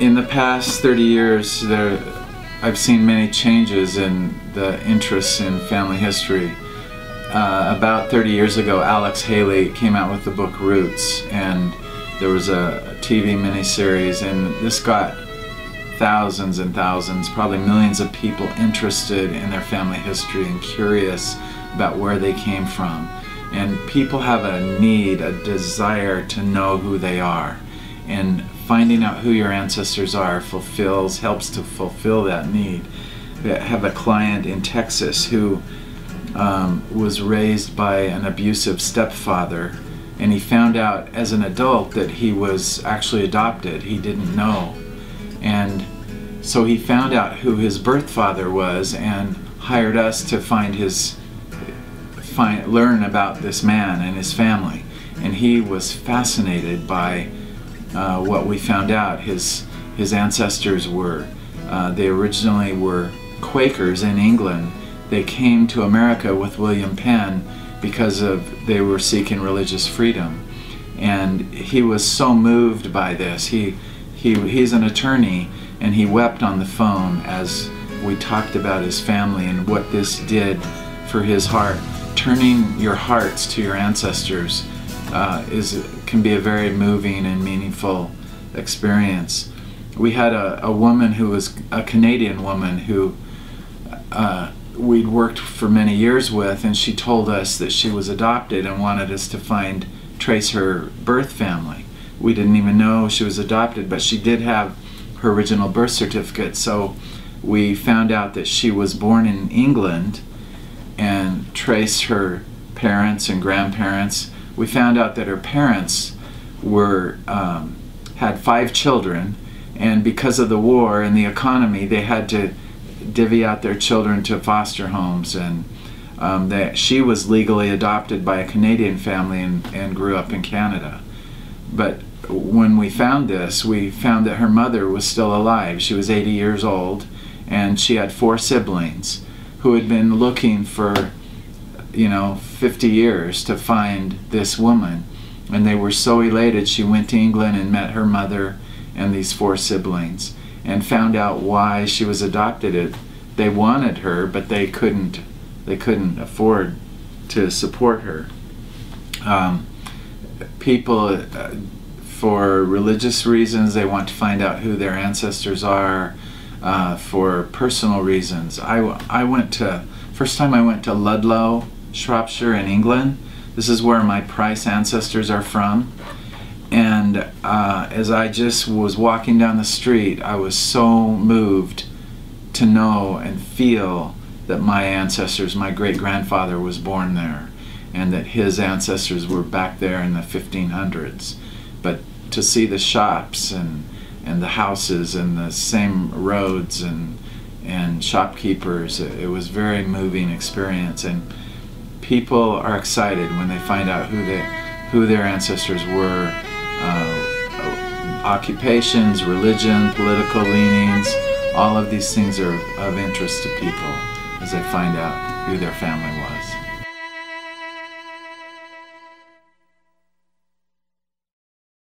In the past 30 years, I've seen many changes in the interests in family history. About 30 years ago, Alex Haley came out with the book Roots, and there was a TV miniseries, and this got thousands and thousands, probably millions of people interested in their family history and curious about where they came from. And people have a need, a desire to know who they are. And finding out who your ancestors are helps to fulfill that need. I have a client in Texas who was raised by an abusive stepfather, and he found out as an adult that he was actually adopted. He didn't know. And so he found out who his birth father was and hired us to learn about this man and his family. And he was fascinated by what we found out. His ancestors were, they originally were Quakers in England. They came to America with William Penn because they were seeking religious freedom. And he was so moved by this. He's an attorney, and he wept on the phone as we talked about his family and what this did for his heart. Turning your hearts to your ancestors can be a very moving and meaningful experience. We had a woman who was a Canadian woman who we'd worked for many years with, and she told us that she was adopted and wanted us to trace her birth family. We didn't even know she was adopted, but she did have her original birth certificate, so we found out that she was born in England and traced her parents and grandparents. We found out that her parents had 5 children, and because of the war and the economy, they had to divvy out their children to foster homes, and she was legally adopted by a Canadian family and grew up in Canada. But when we found this, we found that her mother was still alive. She was 80 years old, and she had 4 siblings who had been looking for 50 years to find this woman. And they were so elated. She went to England and met her mother and these 4 siblings and found out why she was adopted. They wanted her, but they couldn't afford to support her. People, for religious reasons, they want to find out who their ancestors are. For personal reasons, first time I went to Ludlow, Shropshire in England. This is where my Price ancestors are from. And as I just was walking down the street, I was so moved to know and feel that my ancestors, my great-grandfather was born there, and that his ancestors were back there in the 1500s. But to see the shops and the houses and the same roads and shopkeepers, it was a very moving experience. And people are excited when they find out who their ancestors were, occupations, religion, political leanings. All of these things are of interest to people as they find out who their family was.